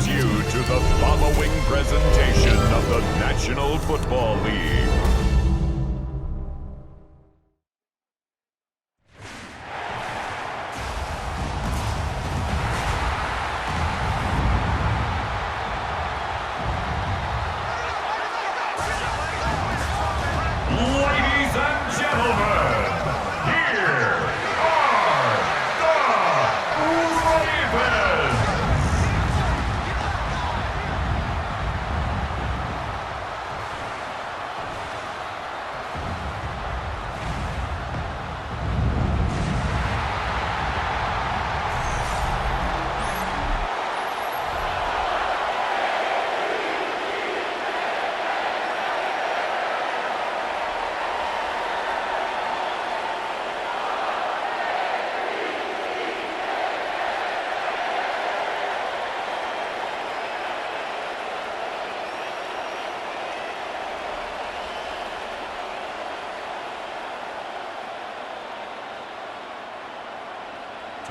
welcomes you to the following presentation of the National Football League. Ladies and gentlemen, here are the Ravens.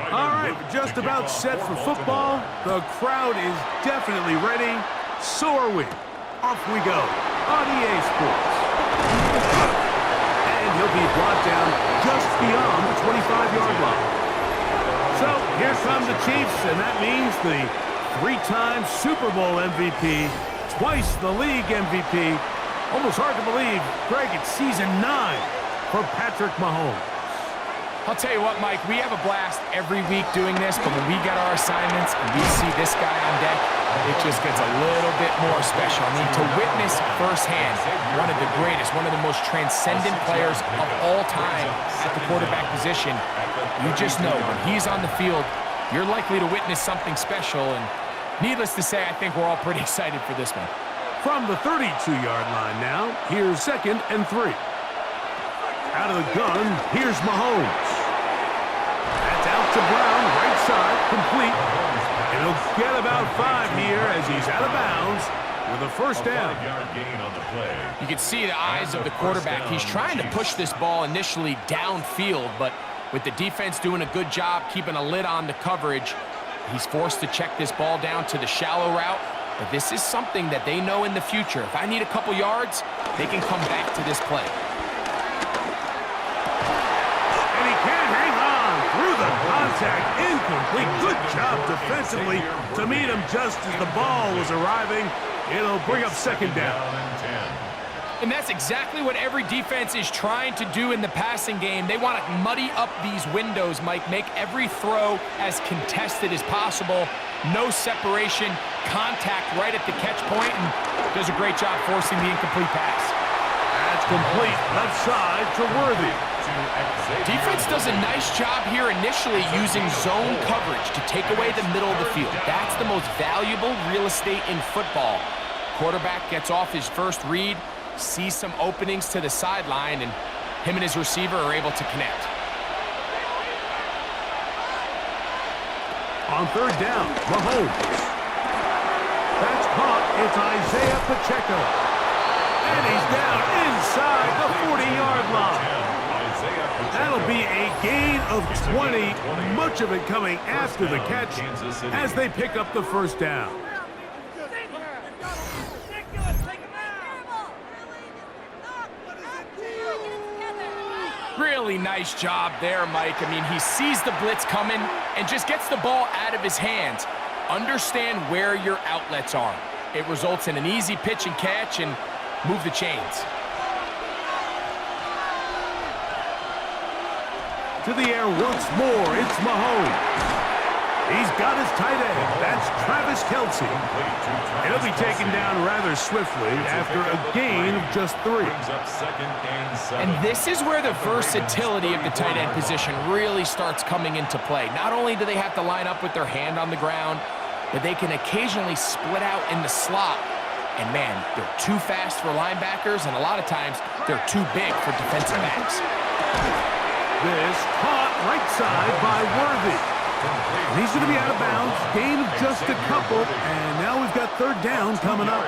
All right, just about set for football. The crowd is definitely ready. So are we. Off we go on EA Sports. And he'll be brought down just beyond the 25-yard line. So here come the Chiefs, and that means the three-time Super Bowl MVP, twice the league MVP. Almost hard to believe, Greg, it's season 9 for Patrick Mahomes. I'll tell you what, Mike, we have a blast every week doing this, but when we get our assignments and we see this guy on deck, it just gets a little bit more special. I mean, to witness firsthand one of the greatest, one of the most transcendent players of all time at the quarterback position, you just know when he's on the field, you're likely to witness something special, and needless to say, I think we're all pretty excited for this one. From the 32-yard line now, here's 2nd and 3. Out of the gun, here's Mahomes. That's out to Brown, right side, complete. And he'll get about 5 here as he's out of bounds with a first down. You can see the eyes of the quarterback. He's trying to push this ball initially downfield, but with the defense doing a good job keeping a lid on the coverage, he's forced to check this ball down to the shallow route. But this is something that they know in the future. If I need a couple yards, they can come back to this play. Contact incomplete. Good job defensively to meet him just as the ball was arriving. It'll bring up 2nd down. And that's exactly what every defense is trying to do in the passing game. They want to muddy up these windows, Mike, make every throw as contested as possible. No separation, contact right at the catch point, and does a great job forcing the incomplete pass. That's complete. Left side to Worthy. Defense does a nice job here initially using zone coverage to take away the middle of the field. That's the most valuable real estate in football. Quarterback gets off his first read, sees some openings to the sideline, and him and his receiver are able to connect. On 3rd down, Mahomes. That's caught. It's Isaiah Pacheco. And he's down inside the 40-yard line. That'll be a gain of 20, much of it coming after the catch as they pick up the first down. Really nice job there, Mike. I mean, he sees the blitz coming and just gets the ball out of his hands. Understand where your outlets are. It results in an easy pitch and catch and move the chains. To the air once more, it's Mahomes. He's got his tight end. That's Travis Kelce. He'll be taken down rather swiftly after a gain of just 3. And this is where the versatility of the tight end position really starts coming into play. Not only do they have to line up with their hand on the ground, but they can occasionally split out in the slot. And man, they're too fast for linebackers, and a lot of times they're too big for defensive backs. This caught right side by Worthy. And he's going to be out of bounds. Gain of just a couple. And now we've got 3rd down coming up.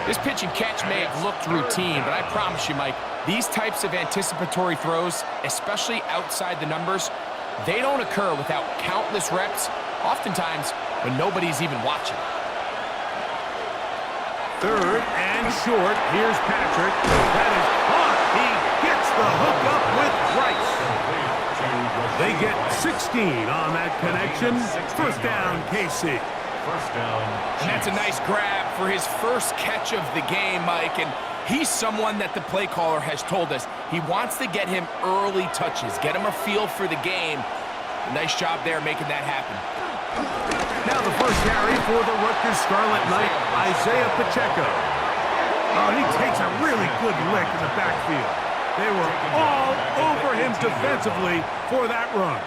This pitch and catch may have looked routine, but I promise you, Mike, these types of anticipatory throws, especially outside the numbers, they don't occur without countless reps, oftentimes when nobody's even watching. Third and short. Here's Patrick. That is caught. He gets the hook up with Rice. They get 16 on that connection. First down, KC. And that's a nice grab for his first catch of the game, Mike. And he's someone that the play caller has told us he wants to get him early touches, get him a feel for the game. Nice job there making that happen. Now the first carry for the Rutgers Scarlet Knight, Isaiah Pacheco. Oh, he takes a really good lick in the backfield. They were all over him defensively for that run.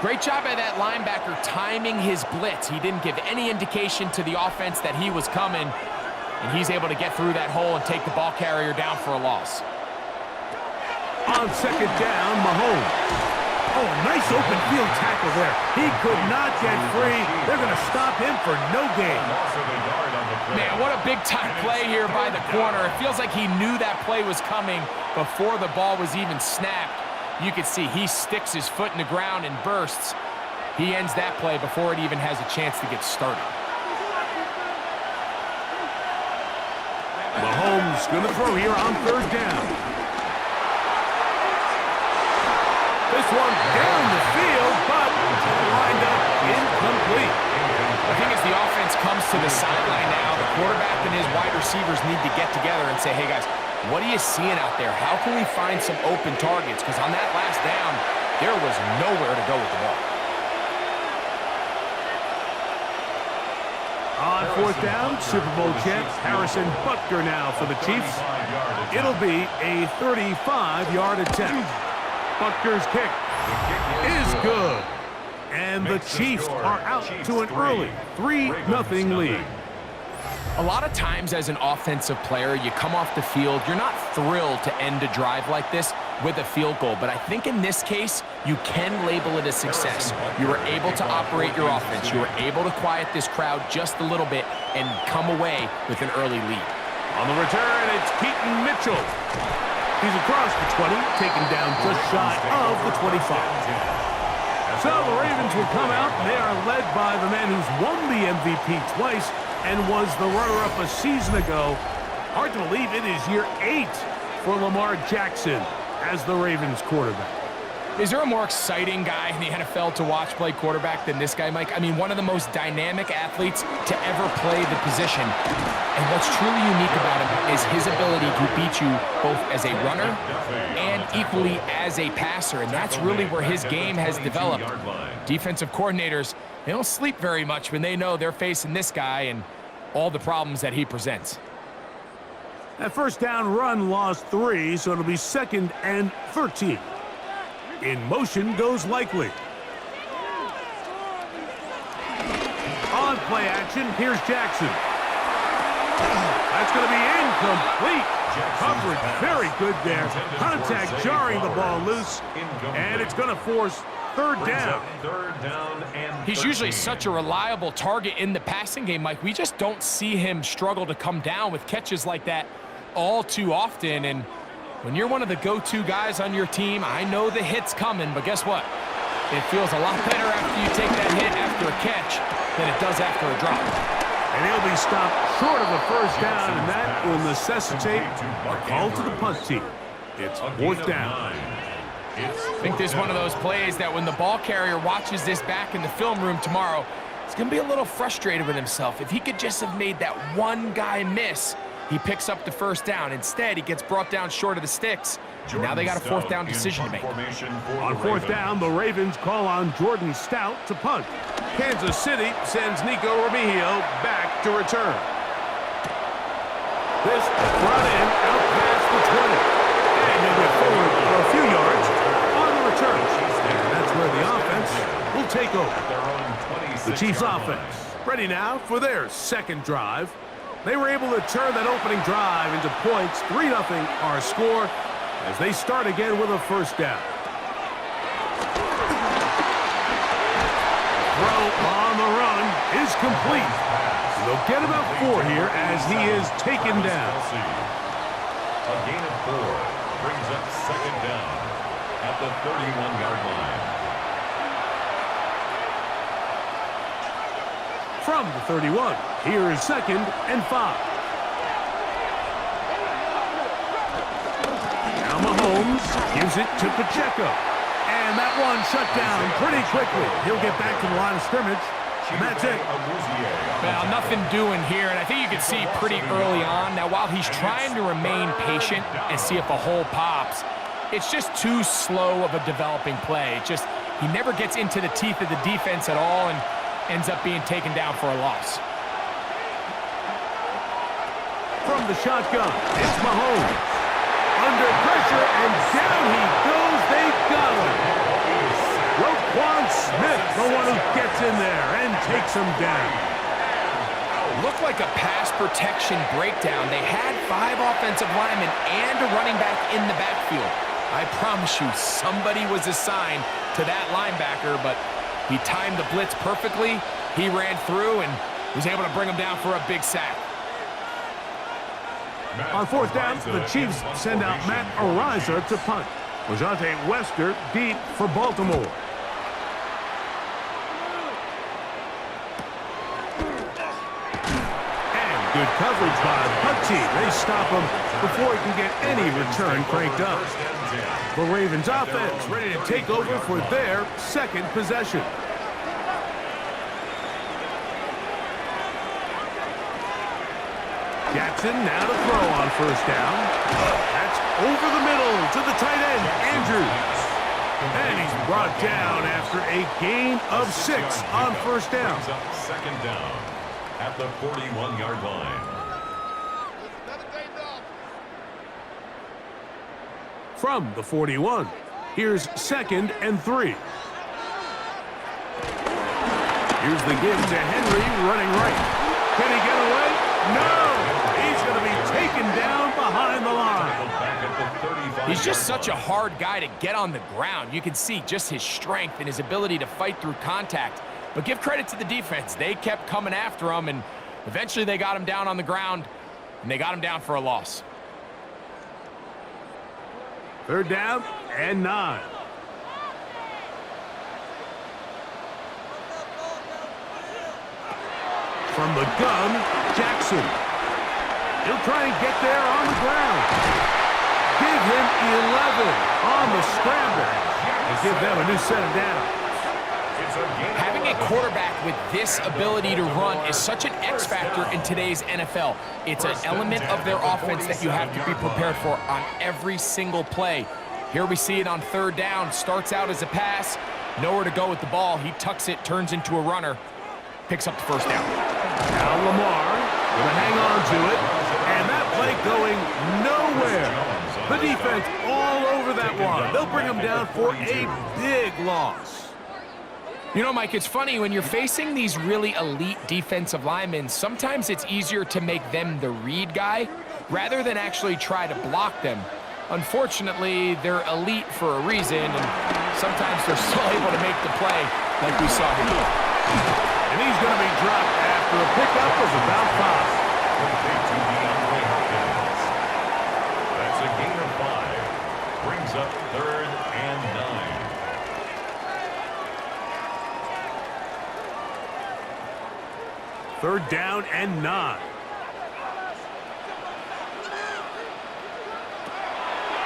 Great job by that linebacker timing his blitz. He didn't give any indication to the offense that he was coming, and he's able to get through that hole and take the ball carrier down for a loss. On second down, Mahomes. Oh, nice open field tackle there. He could not get free. They're going to stop him for no gain. Man, what a big-time play here by the corner. It feels like he knew that play was coming before the ball was even snapped. You can see he sticks his foot in the ground and bursts. He ends that play before it even has a chance to get started. Mahomes going to throw here on third down. This one down the field, but lined up incomplete. I think as the offense comes to the sideline now, the quarterback and his wide receivers need to get together and say, hey, guys, what are you seeing out there? How can we find some open targets? Because on that last down, there was nowhere to go with the ball. On fourth down, Super Bowl champ Harrison Butker now for the Chiefs. It'll be a 35-yard attempt. Butker's kick is good. And the Chiefs are out to an early 3-0 lead. A lot of times as an offensive player, you come off the field, you're not thrilled to end a drive like this with a field goal. But I think in this case, you can label it a success. You were able to operate your offense. You were able to quiet this crowd just a little bit and come away with an early lead. On the return, it's Keaton Mitchell. He's across the 20, taken down just shy of the 25. So the Ravens will come out, and they are led by the man who's won the MVP twice and was the runner-up a season ago. Hard to believe it is year 8 for Lamar Jackson as the Ravens quarterback. Is there a more exciting guy in the NFL to watch play quarterback than this guy, Mike? I mean, one of the most dynamic athletes to ever play the position. And what's truly unique about him is his ability to beat you both as a runner and equally as a passer. And that's really where his game has developed. Defensive coordinators, they don't sleep very much when they know they're facing this guy and all the problems that he presents. That first down run lost 3, so it'll be 2nd and 13. In motion goes Likely. On play action, here's Jackson. That's going to be incomplete. Coverage very good there. Contact jarring the ball loose, and it's going to force third down. He's usually such a reliable target in the passing game, Mike. We just don't see him struggle to come down with catches like that all too often. And when you're one of the go-to guys on your team, I know the hit's coming, but guess what? It feels a lot better after you take that hit after a catch than it does after a drop. And he'll be stopped short of a first down, and that will necessitate a call to the punt team. It's 4th down. I think this is one of those plays that when the ball carrier watches this back in the film room tomorrow, he's going to be a little frustrated with himself. If he could just have made that one guy miss, he picks up the first down. Instead, he gets brought down short of the sticks. And now they got a 4th down decision to make. On 4th down, the Ravens call on Jordan Stout to punt. Kansas City sends Nico Remigio back to return. This brought in out past the 20. And he'll get forward for a few yards on the return. And that's where the offense will take over. The Chiefs offense ready now for their 2nd drive. They were able to turn that opening drive into points. 3-0 our score as they start again with a first down. Throw on the run is complete. They'll get about 4 here as he is taken down. A gain of 4 brings up 2nd down at the 31-yard line. From the 31, here is 2nd and 5. Now Mahomes gives it to Pacheco. And that one shut down pretty quickly. He'll get back to the line of scrimmage. And that's it. Well, nothing doing here, and I think you can see pretty early on. Now, while he's trying to remain patient and see if a hole pops, it's just too slow of a developing play. He never gets into the teeth of the defense at all and ends up being taken down for a loss. From the shotgun, it's Mahomes. Under pressure, and down he goes. They got him. Roquan Smith, the one who gets in there and takes him down. Looked like a pass protection breakdown. They had 5 offensive linemen and a running back in the backfield. I promise you, somebody was assigned to that linebacker, but he timed the blitz perfectly. He ran through and was able to bring him down for a big sack. On 4th down, the Chiefs send out Matt Ariza to punt. Lejante Wester deep for Baltimore. And good coverage by the punt team. They stop him before he can get any return cranked up. The Ravens offense ready to take over for their 2nd possession. Jackson now to throw on 1st down. That's over the middle to the tight end, Andrews. And he's brought down after a gain of 6 on 1st down. 2nd down at the 41-yard line. From the 41, here's 2nd and 3. Here's the give to Henry running right. Can he get away? No! He's going to be taken down behind the line. He's just such a hard guy to get on the ground. You can see just his strength and his ability to fight through contact. But give credit to the defense. They kept coming after him, and eventually they got him down on the ground, and they got him down for a loss. 3rd down and 9. From the gun, Jackson. He'll try and get there on the ground. Give him 11 on the scramble. And give them a new set of downs. Having a quarterback with this ability to run is such an X factor in today's NFL. It's an element of their offense that you have to be prepared for on every single play. Here we see it on 3rd down. Starts out as a pass. Nowhere to go with the ball. He tucks it, turns into a runner. Picks up the 1st down. Now Lamar going to hang on to it. And that play going nowhere. The defense all over that one. They'll bring him down for a big loss. You know, Mike, it's funny, when you're facing these really elite defensive linemen, sometimes it's easier to make them the read guy rather than actually try to block them. Unfortunately, they're elite for a reason, and sometimes they're still able to make the play like we saw here. And he's going to be dropped after a pickup of about 5. That's a gain of 5. Brings up 3rd and 9. Third down and 9.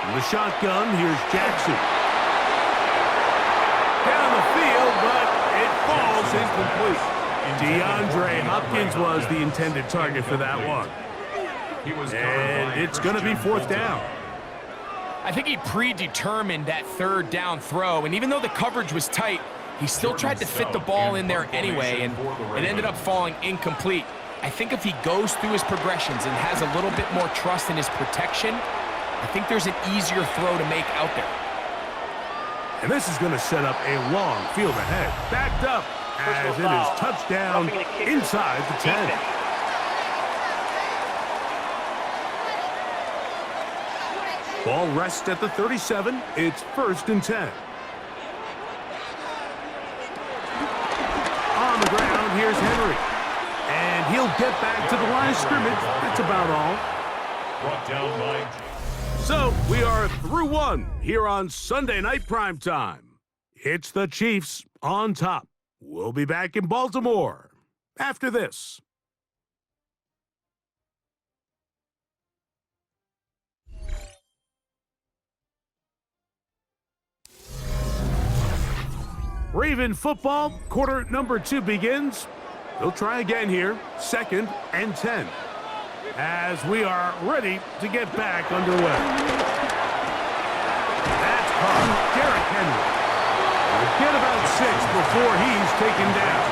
In the shotgun, here's Jackson. Down the field, but it falls incomplete. DeAndre Hopkins was the intended target for that one. And it's going to be 4th down. I think he predetermined that 3rd down throw, and even though the coverage was tight, he still tried to fit the ball in there anyway, and it ended up falling incomplete. I think if he goes through his progressions and has a little bit more trust in his protection, I think there's an easier throw to make out there. And this is going to set up a long field ahead. Backed up as it is touchdown inside the 10. Ball rests at the 37. It's 1st and 10. On the ground, here's Henry. And he'll get back to the line of scrimmage. That's about all. Brought down by... So, we are through one here on Sunday Night Primetime. It's the Chiefs on top. We'll be back in Baltimore after this. Raven football, quarter number 2 begins. They'll try again here, 2nd and 10. As we are ready to get back underway. That's caught. Derrick Henry. We'll get about 6 before he's taken down.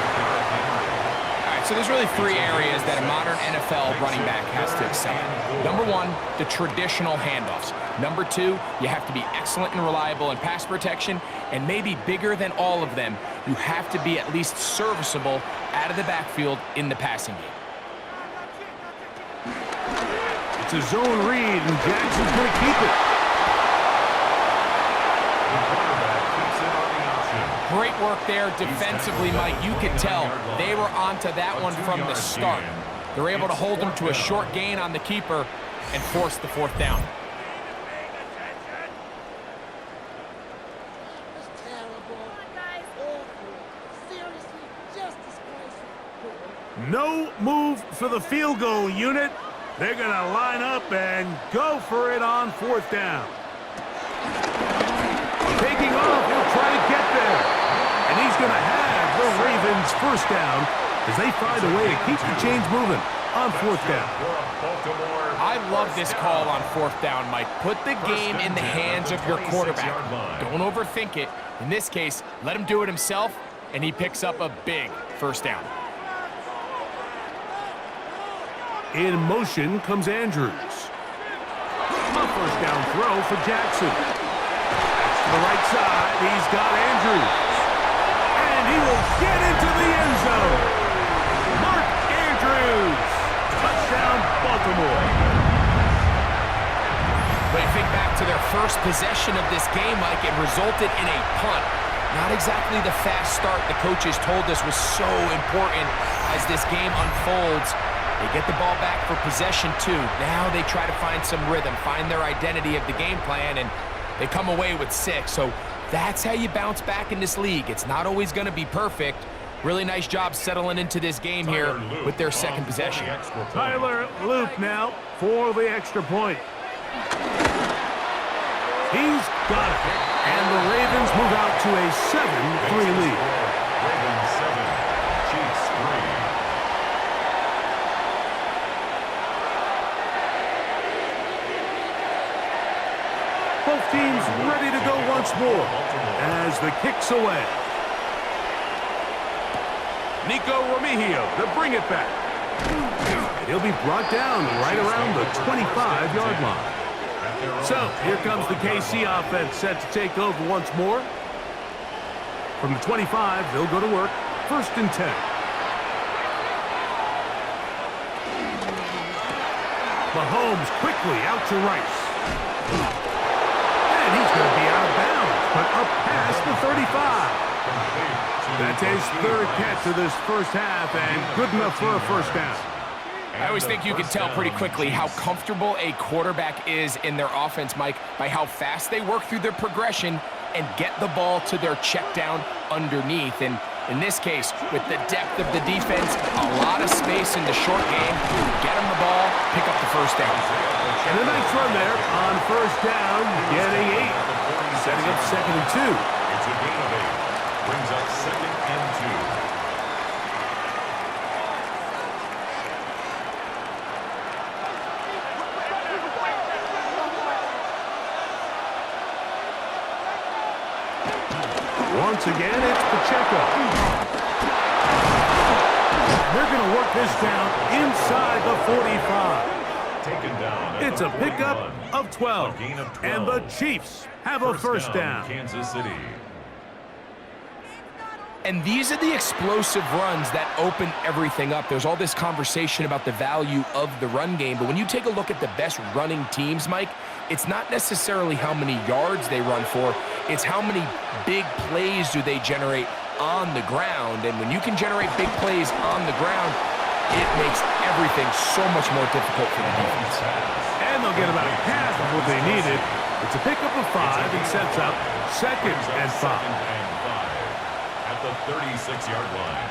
So there's really 3 areas that a modern NFL running back has to excel in. Number 1, the traditional handoffs. Number 2, you have to be excellent and reliable in pass protection, and maybe bigger than all of them, you have to be at least serviceable out of the backfield in the passing game. It's a zone read, and Jackson's going to keep it. Great work there defensively, Mike. You could tell they were onto that one from the start. They're able to hold them to a short gain on the keeper and force the 4th down. No move for the field goal unit. They're going to line up and go for it on 4th down. Taking off, he'll try to get there. And he's going to have the Ravens 1st down as they find a way to keep the chains moving on 4th down. I love this call on 4th down, Mike. Put the game in the hands of your quarterback. Don't overthink it. In this case, let him do it himself, and he picks up a big 1st down. In motion comes Andrews. A 1st down throw for Jackson. That's to the right side. He's got Andrews. And he will get into the end zone. Mark Andrews. Touchdown, Baltimore. When you think back to their first possession of this game, Mike, it resulted in a punt. Not exactly the fast start the coaches told us was so important as this game unfolds. They get the ball back for possession 2. Now they try to find some rhythm, find their identity of the game plan, and they come away with 6. So that's how you bounce back in this league. It's not always going to be perfect. Really nice job settling into this game here with their 2nd possession. Tyler Loop now for the extra point. He's got it. And the Ravens move out to a 7-3 lead. Ravens 7, Chiefs 3. Both teams ready to go once more as the kick's away. Nico Remigio to bring it back. And he'll be brought down right around the 25-yard line. So here comes the KC offense set to take over once more. From the 25, they'll go to work. 1st and 10. Mahomes quickly out to Rice. And he's going to be out of bounds, but up past the 35. That's his 3rd catch of this 1st half, and good enough for a 1st down. I always think you can tell pretty quickly how comfortable a quarterback is in their offense, Mike, by how fast they work through their progression and get the ball to their check down underneath. And in this case, with the depth of the defense, a lot of space in the short game, get them the ball, pick up the 1st down. And a nice run there on 1st down, getting 8. Setting up 2nd and 2. It's a gain of 8. Brings up 2nd and 2. Once again, it's Pacheco. They're going to work this down inside the 45. Taken down. It's a pickup of 12. And the Chiefs have a 1st down. Kansas City. And these are the explosive runs that open everything up. There's all this conversation about the value of the run game, but when you take a look at the best running teams, Mike, it's not necessarily how many yards they run for, it's how many big plays do they generate on the ground. And when you can generate big plays on the ground, it makes everything so much more difficult for the defense. And they'll get about half of what they needed. It's a pickup of 5 and sets up 2nd and 5. At the 36-yard line.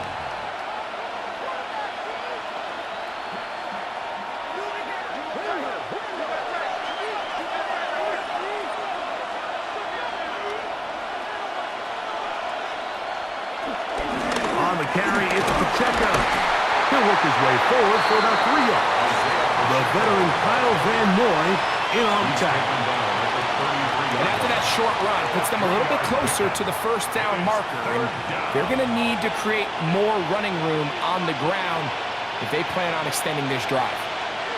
On the carry, it's Pacheco. He'll work his way forward for about 3 yards. The veteran Kyle Van Noy in on the tackle. And after that short run, puts them a little bit closer to the first down marker. And they're going to need to create more running room on the ground if they plan on extending this drive.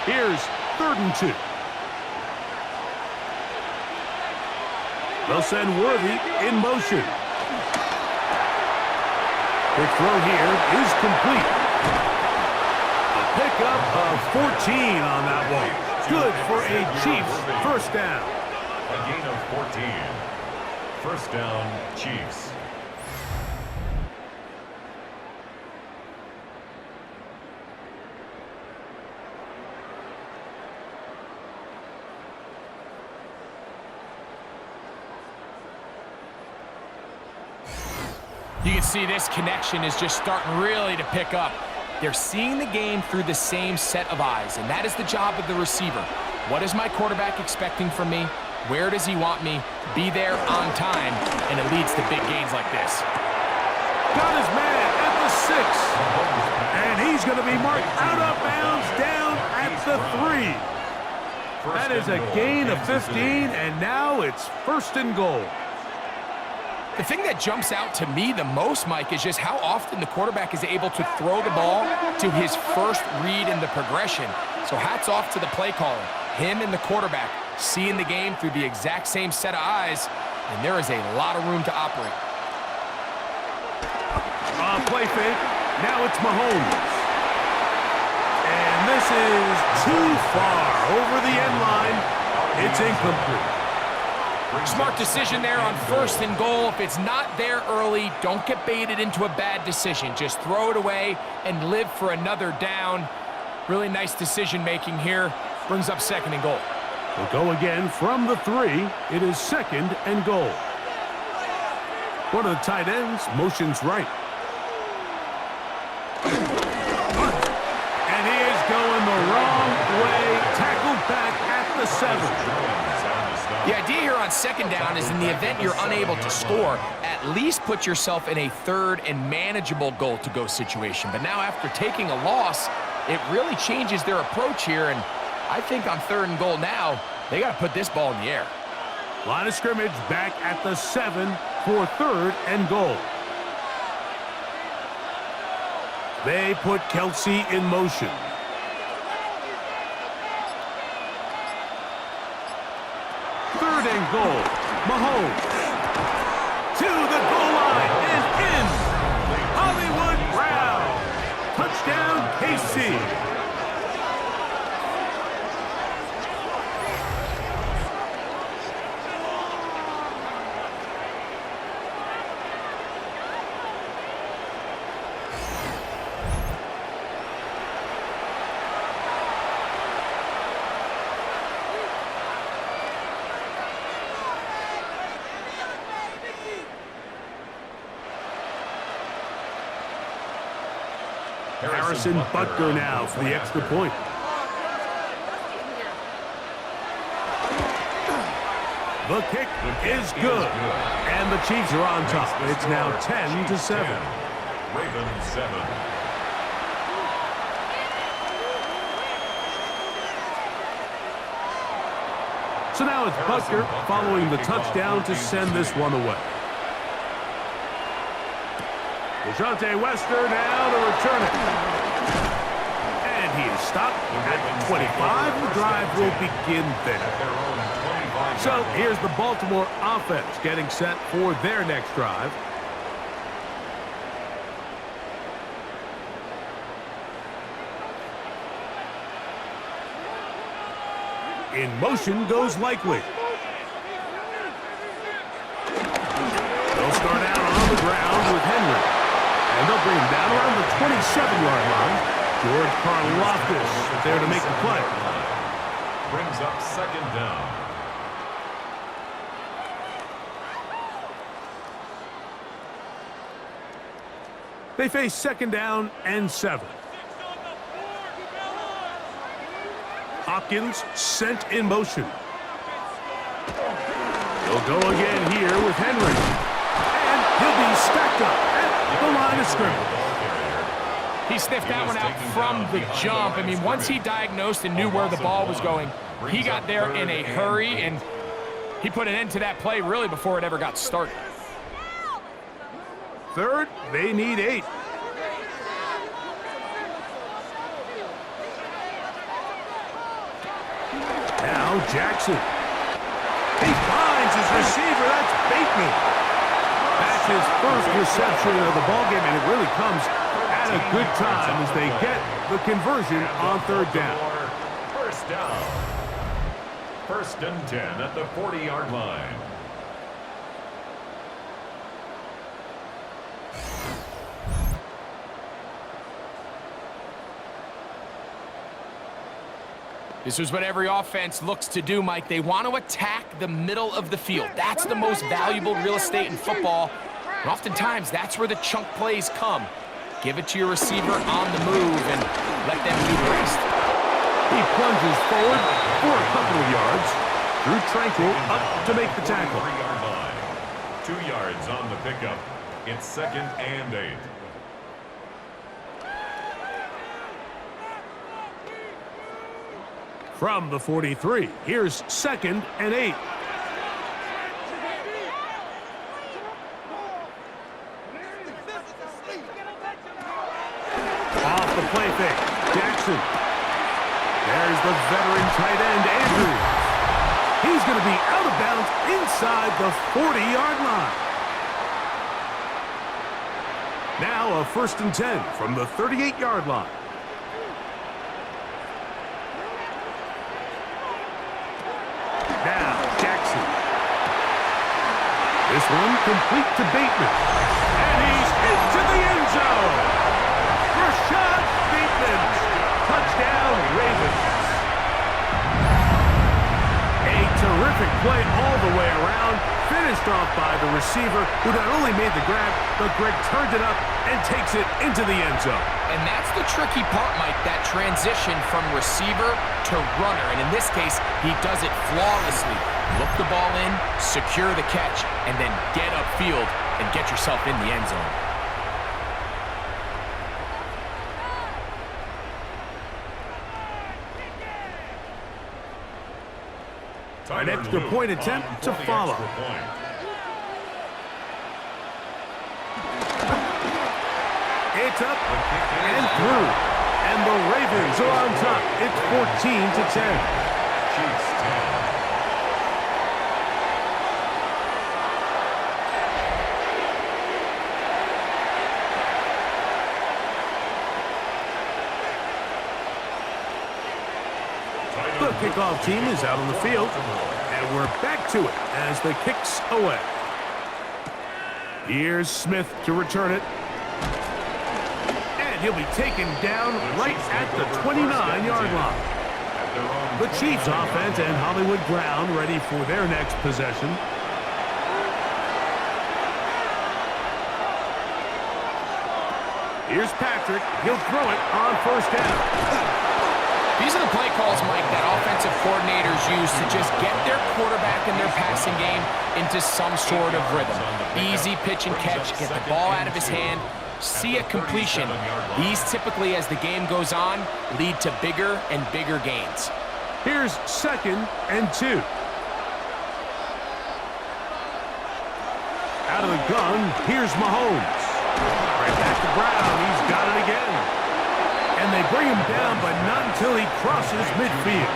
Here's 3rd and 2. They'll send Worthy in motion. The throw here is complete. A pickup of 14 on that one. Good for a Chiefs first down. A gain of 14. First down, Chiefs. You can see this connection is just starting really to pick up. They're seeing the game through the same set of eyes, and that is the job of the receiver. What is my quarterback expecting from me? Where does he want me? Be there on time, and it leads to big gains like this. Got his man at the 6. And he's going to be marked out of bounds down at the 3. That is a gain of 15, and now it's 1st and goal. The thing that jumps out to me the most, Mike, is just how often the quarterback is able to throw the ball to his first read in the progression. So hats off to the play caller. Him and the quarterback seeing the game through the exact same set of eyes, and there is a lot of room to operate. Play fake. Now it's Mahomes. And this is too far over the end line. It's incomplete. Smart decision there on 1st and goal. If it's not there early, don't get baited into a bad decision. Just throw it away and live for another down. Really nice decision-making here. Brings up 2nd and goal. We'll go again from the 3. It is 2nd and goal. One of the tight ends motions right. And he is going the wrong way. Tackled back at the 7. The idea here on 2nd down is in the event you're unable to score, at least put yourself in a 3rd and manageable goal-to-go situation. But now after taking a loss, it really changes their approach here, and I think on 3rd and goal now, they got to put this ball in the air. Line of scrimmage back at the 7 for 3rd and goal. They put Kelsey in motion. Third and goal. Mahomes. To the goal line and in. Hollywood Brown. Touchdown, KC. Harrison Butker now for the extra point. The kick is good. And the Chiefs are on top. It's now 10-7. Ravens 7. So now it's Butker following the touchdown to send this one away. DeJounte Wester now to return it. And he is stopped at 25. The drive will begin there. So here's the Baltimore offense getting set for their next drive. In motion goes Likely. They'll start out on the ground with Henry. And they'll bring him down around the 27-yard line. George Karlaftis there to make the play. Brings up 2nd down. They face 2nd down and 7. Hopkins sent in motion. They'll go again here with Henry. And he'll be stacked up at the line of scrimmage. He sniffed that one out from the jump. I mean, once he diagnosed and knew where the ball was going, he got there in a hurry, and he put an end to that play really before it ever got started. Third, they need 8. Now Jackson. He finds his receiver. That's Bateman. That's his first reception of the ballgame, and it really comes at a good time as they get the conversion on third down. First down. 1st and 10 at the 40-yard line. This is what every offense looks to do, Mike. They want to attack the middle of the field. That's the most valuable real estate in football. And oftentimes, that's where the chunk plays come. Give it to your receiver on the move and let them do the rest. He plunges forward for a couple of yards. Drew Tranquil up to make the tackle. 3-yard line. 2 yards on the pickup. It's 2nd and 8. From the 43, here's 2nd and 8. Off the play fake, Jackson. There's the veteran tight end, Andrews. He's going to be out of bounds inside the 40-yard line. Now a 1st and 10 from the 38-yard line. Now, Jackson. This one complete to Bateman. And he's into the end zone. Rashad Bateman. Touchdown, Ravens. A terrific play all the way around. Finished off by the receiver, who not only made the grab, but Greg turned it up and takes it into the end zone. And that's the tricky part, Mike, that transition from receiver to runner. And in this case, he does it flawlessly. Look the ball in, secure the catch, and then get upfield and get yourself in the end zone. An extra point attempt to follow. It's up and through. And the Ravens are on top. It's 14-10. Chiefs 10. The kickoff team is out on the field, and we're back to it as the kick's away. Here's Smith to return it. And he'll be taken down right at the 29-yard line. The Chiefs offense and Hollywood Brown ready for their next possession. Here's Patrick. He'll throw it on 1st down. These are the play calls, Mike, that offensive coordinators use to just get their quarterback and their passing game into some sort of rhythm. Easy pitch and catch, get the ball out of his hand, see a completion. These typically, as the game goes on, lead to bigger and bigger gains. Here's 2nd and 2. Out of the gun, here's Mahomes. Right back to Brown, he's got it again. And they bring him down, but not until he crosses midfield.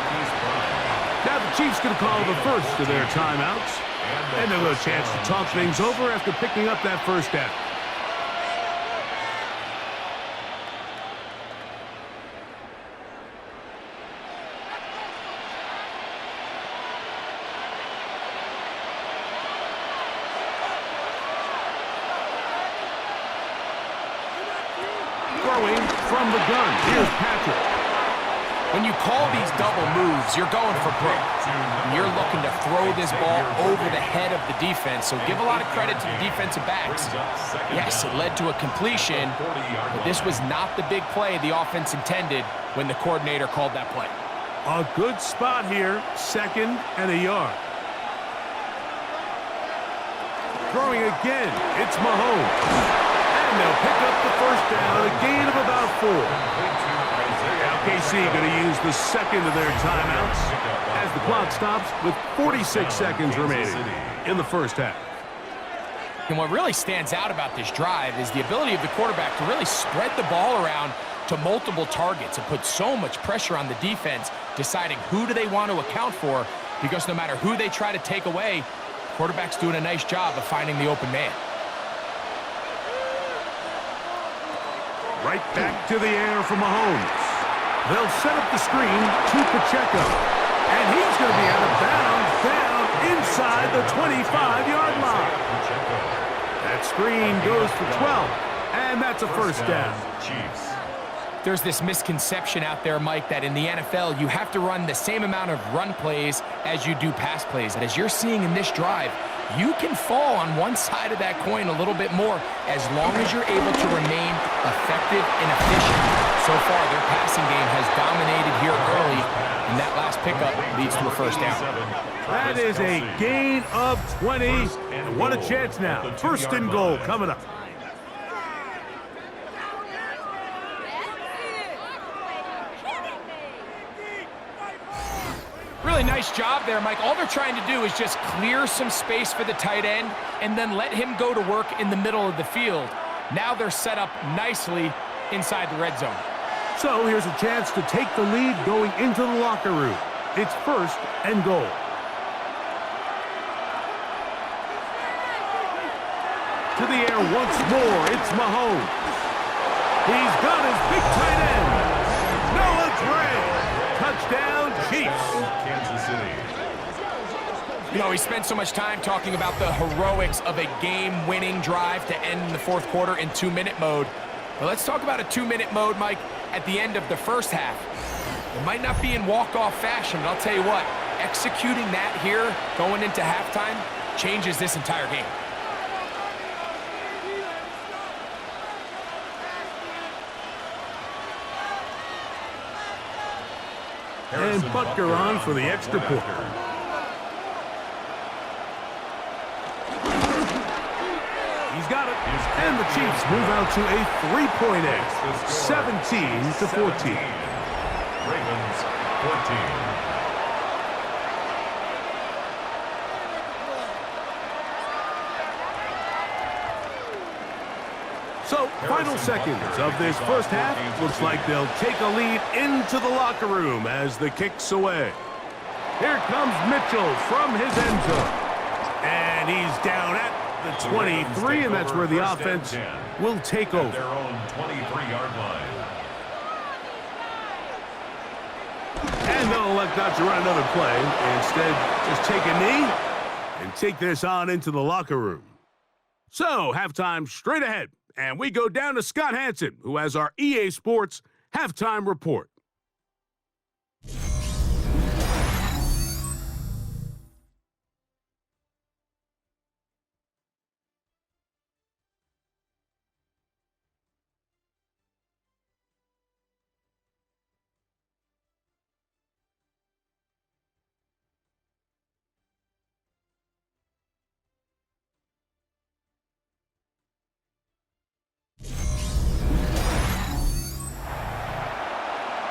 Now the Chiefs going to call the first of their timeouts. And they'll have a chance to talk things over after picking up that 1st down. Throwing from the gun. Here's Patrick. When you call these double moves, you're going for broke. You're looking to throw this ball over the head of the defense, so give a lot of credit to the defensive backs. Yes, it led to a completion, but this was not the big play the offense intended when the coordinator called that play. A good spot here, 2nd and a yard. Throwing again, it's Mahomes. And they'll pick up the first down, a gain of about 4. Now KC going to use the second of their timeouts as the clock stops with 46 seconds remaining in the first half. And what really stands out about this drive is the ability of the quarterback to really spread the ball around to multiple targets and put so much pressure on the defense, deciding who do they want to account for, because no matter who they try to take away, the quarterback's doing a nice job of finding the open man. Right back to the air for Mahomes. They'll set up the screen to Pacheco. And he's going to be out of bounds down inside the 25-yard line. That screen goes for 12, and that's a first down. There's this misconception out there, Mike, that in the NFL, you have to run the same amount of run plays as you do pass plays. And as you're seeing in this drive, you can fall on one side of that coin a little bit more as long as you're able to remain effective and efficient. So far, their passing game has dominated here early, and that last pickup leads to a first down. That is a gain of 20, and what a chance now. First and goal coming up. Really nice job there, Mike. All they're trying to do is just clear some space for the tight end and then let him go to work in the middle of the field. Now they're set up nicely inside the red zone. So here's a chance to take the lead going into the locker room. It's first and goal. To the air once more, it's Mahomes. He's got his big tight end. Noah Gray. Touchdown, Chiefs. Kansas City. You know, we spent so much time talking about the heroics of a game-winning drive to end the fourth quarter in 2-minute mode. But let's talk about a 2-minute mode, Mike, at the end of the first half. It might not be in walk-off fashion, but I'll tell you what, executing that here going into halftime changes this entire game. And Butker on for the extra point. He's got it. And the Chiefs move out to a 3-point edge, 17-14. Ravens 14. So, final seconds of this first half. Looks like they'll take a lead into the locker room as the kick's away. Here comes Mitchell from his end zone. And he's down at the 23, and that's where the offense will take over. Their own 23-yard line. And they'll elect not to run another play. Instead, just take a knee and take this on into the locker room. So, halftime straight ahead. And we go down to Scott Hansen, who has our EA Sports halftime report.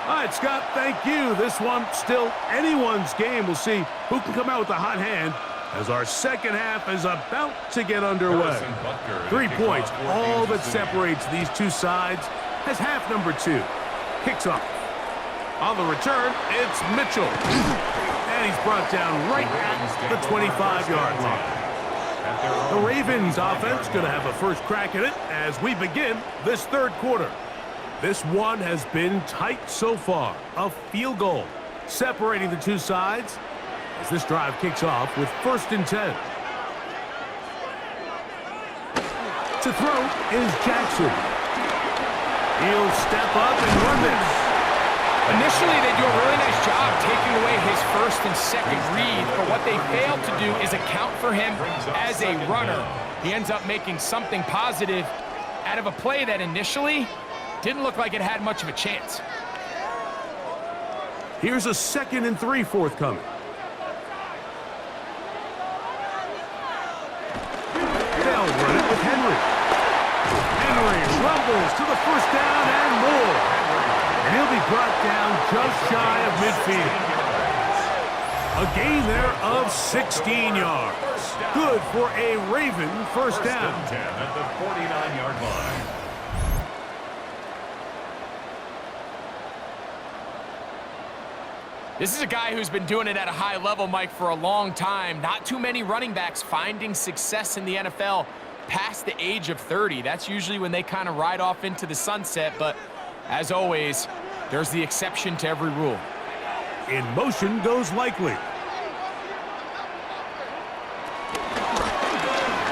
All right, Scott, thank you. This one still anyone's game. We'll see who can come out with a hot hand as our second half is about to get underway. 3 points, all that separates these two sides as half number 2 kicks off. On the return, it's Mitchell. And he's brought down right at the 25-yard line. The Ravens offense going to have a first crack at it as we begin this third quarter. This one has been tight so far. A field goal separating the two sides as this drive kicks off with 1st and 10. To throw is Jackson. He'll step up and run this. Initially, they do a really nice job taking away his first and second read, but what they failed to do is account for him as a runner. He ends up making something positive out of a play that initially didn't look like it had much of a chance. Here's a 2nd and 3 forthcoming. They'll run it with Henry. Henry travels to the first down and more. And he'll be brought down just shy of midfield. A gain there of 16 yards. Good for a Raven first down. 10 at the 49-yard line. This is a guy who's been doing it at a high level, Mike, for a long time. Not too many running backs finding success in the NFL past the age of 30. That's usually when they kind of ride off into the sunset, but as always, there's the exception to every rule. In motion goes Likely.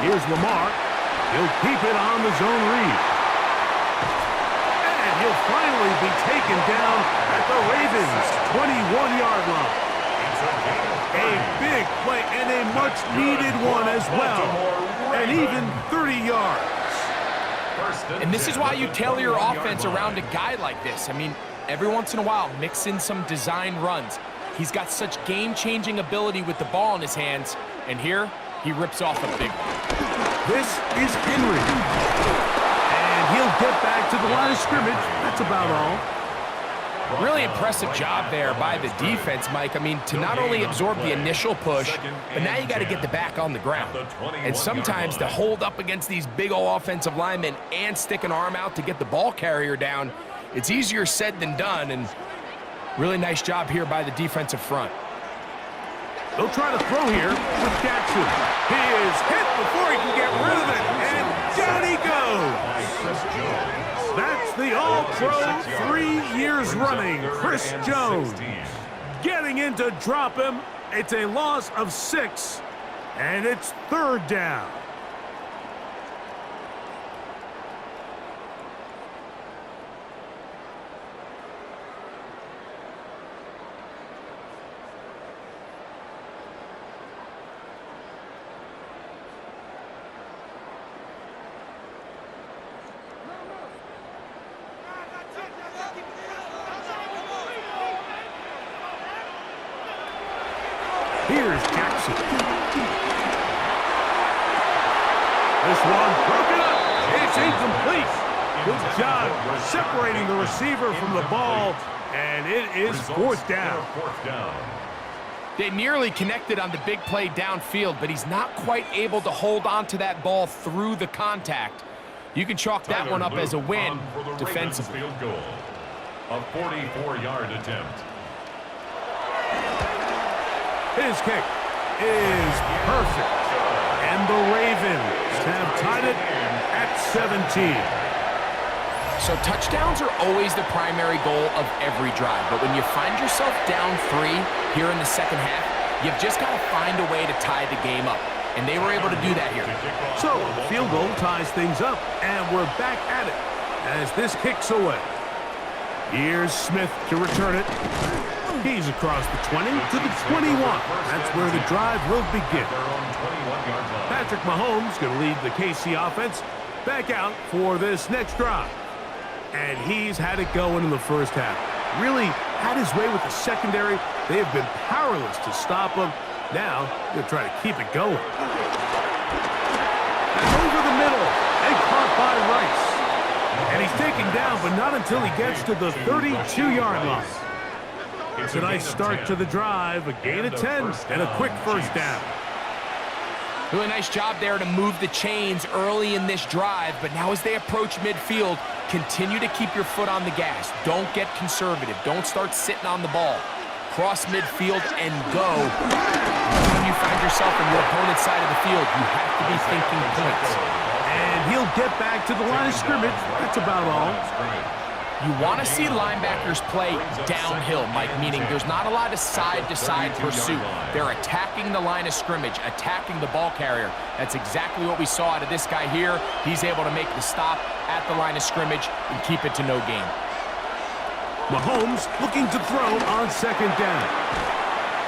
Here's Lamar. He'll keep it on the zone read. And he'll finally be taken down at the Ravens' 21-yard line. A big play and a much-needed one as well. And even 30 yards. And this is why you tailor your offense around a guy like this. I mean, every once in a while, mix in some design runs. He's got such game-changing ability with the ball in his hands. And here, he rips off a big one. This is Henry. And he'll get back to the line of scrimmage. That's about all. Really impressive job there by the defense, Mike. I mean, to not only absorb the initial push, but now you got to get the back on the ground. And sometimes to hold up against these big old offensive linemen and stick an arm out to get the ball carrier down, it's easier said than done. And really nice job here by the defensive front. They'll try to throw here with Jackson. He is hit before he can get rid of it, and down he goes. That's the All-Pro 3 years running, Chris Jones. Getting in to drop him. It's a loss of 6, and it's third down. Here's Jackson. This one broken up. It's incomplete. Good job separating the receiver from the ball, and it is fourth down. They nearly connected on the big play downfield, but he's not quite able to hold on to that ball through the contact. You can chalk that one up as a win defensively. A 44-yard attempt. His kick is perfect. And the Ravens have tied it at 17. So touchdowns are always the primary goal of every drive. But when you find yourself down 3 here in the second half, you've just got to find a way to tie the game up. And they were able to do that here. So field goal ties things up, and we're back at it as this kicks away. Here's Smith to return it. He's across the 20 to the 21. That's where the drive will begin. Patrick Mahomes going to lead the KC offense back out for this next drive. And he's had it going in the first half. Really had his way with the secondary. They have been powerless to stop him. Now they'll try to keep it going. And over the middle and caught by Rice. And he's taken down, but not until he gets to the 32-yard line. It's a nice start to the drive, a gain of 10, and a quick first down. Really nice job there to move the chains early in this drive, but now as they approach midfield, continue to keep your foot on the gas. Don't get conservative. Don't start sitting on the ball. Cross midfield and go. When you find yourself on your opponent's side of the field, you have to be thinking points. And he'll get back to the line of scrimmage. That's about all. You want to see linebackers play downhill, Mike, meaning there's not a lot of side-to-side pursuit. They're attacking the line of scrimmage, attacking the ball carrier. That's exactly what we saw out of this guy here. He's able to make the stop at the line of scrimmage and keep it to no gain. Mahomes looking to throw on second down.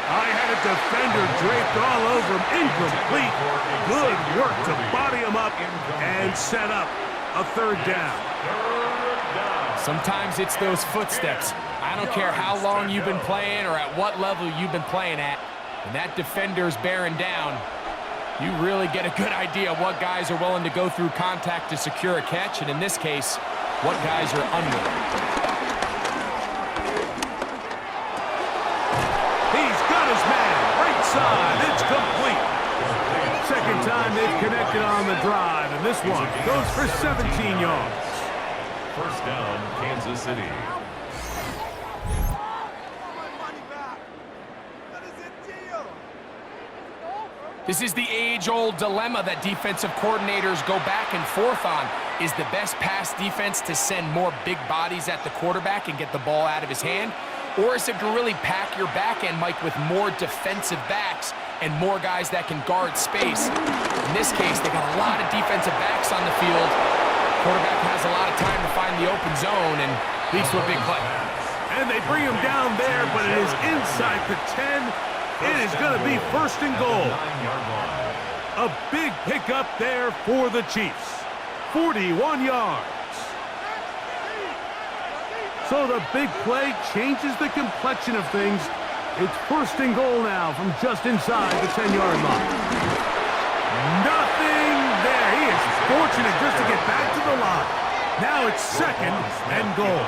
I had a defender draped all over him. Incomplete. Good work to body him up and set up a third down. Sometimes it's those footsteps. I don't care how long you've been playing or at what level you've been playing at. When that defender's bearing down, You really get a good idea of what guys are willing to go through contact to secure a catch, and in this case, what guys are unwilling. He's got his man. Right side. It's complete. Second time they've connected on the drive, and this one goes for 17 yards. First down, Kansas City. This is the age-old dilemma that defensive coordinators go back and forth on. Is the best pass defense to send more big bodies at the quarterback and get the ball out of his hand? Or is it to really pack your back end, Mike, with more defensive backs and more guys that can guard space? In this case, they got a lot of defensive backs on the field. Quarterback has a lot of time to find the open zone and leads to a big play. And they bring him down there, but it is inside the 10. It is going to be first and goal. A big pickup there for the Chiefs. 41 yards. So the big play changes the complexion of things. It's first and goal now from just inside the 10-yard line. Nothing there. He is fortunate just to get back to the line. Now it's second and goal.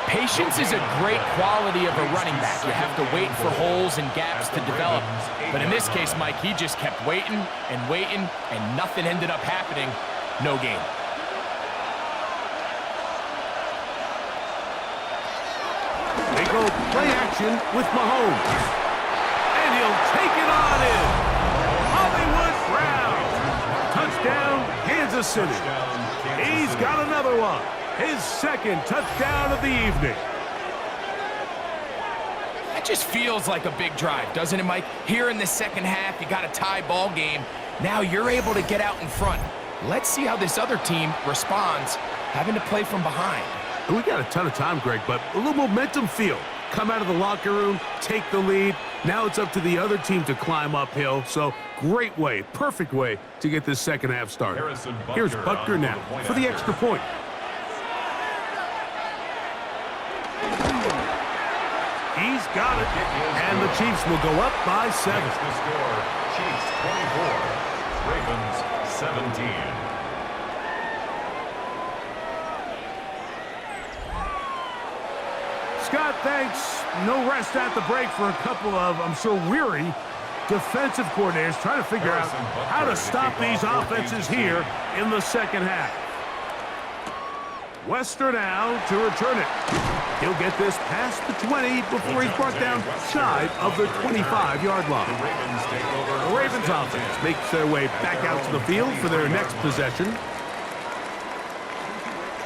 Patience is a great quality of a running back. You have to wait for holes and gaps to develop. But in this case, Mike, he just kept waiting and waiting, and nothing ended up happening. No gain. They go play action with Mahomes. And he'll take it on in. Hollywood Brown. Touchdown, Kansas City. He's got another one. His second touchdown of the evening. That just feels like a big drive, doesn't it, Mike? Here in the second half, you got a tie ball game. Now you're able to get out in front. Let's see how this other team responds, having to play from behind. We got a ton of time, Greg, but a little momentum feel. Come out of the locker room, take the lead. Now it's up to the other team to climb uphill. So great way, perfect way to get this second half started. Here's Butker now for the extra point. He's got it, and the Chiefs will go up by 7. The score, Chiefs 24, Ravens 17. Scott, thanks. No rest at the break for a couple of, I'm sure, weary defensive coordinators trying to figure out how to stop these offenses here in the second half. Wester now to return it. He'll get this past the 20 before he's brought down shy of the 25-yard line. The Ravens offense makes their way back out to the field for their next possession.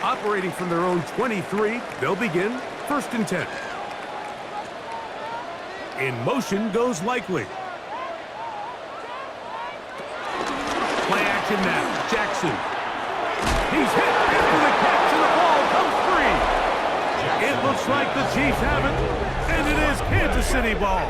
Operating from their own 23, they'll begin first and 10. In motion goes Likely. Play action now. Jackson. He's hit after the catch, and the ball comes free. It looks like the Chiefs have it, and it is Kansas City ball.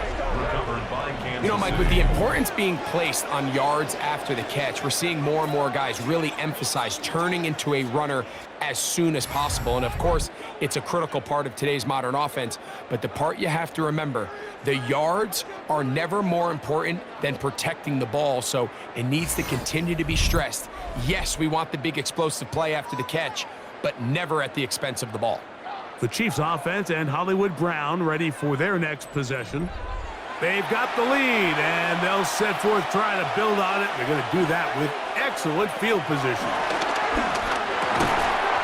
You know, Mike, with the importance being placed on yards after the catch, we're seeing more and more guys really emphasize turning into a runner as soon as possible. And, of course, it's a critical part of today's modern offense. But the part you have to remember, the yards are never more important than protecting the ball, so it needs to continue to be stressed. Yes, we want the big explosive play after the catch, but never at the expense of the ball. The Chiefs offense and Hollywood Brown ready for their next possession. They've got the lead, and they'll set forth trying to build on it. They're going to do that with excellent field position.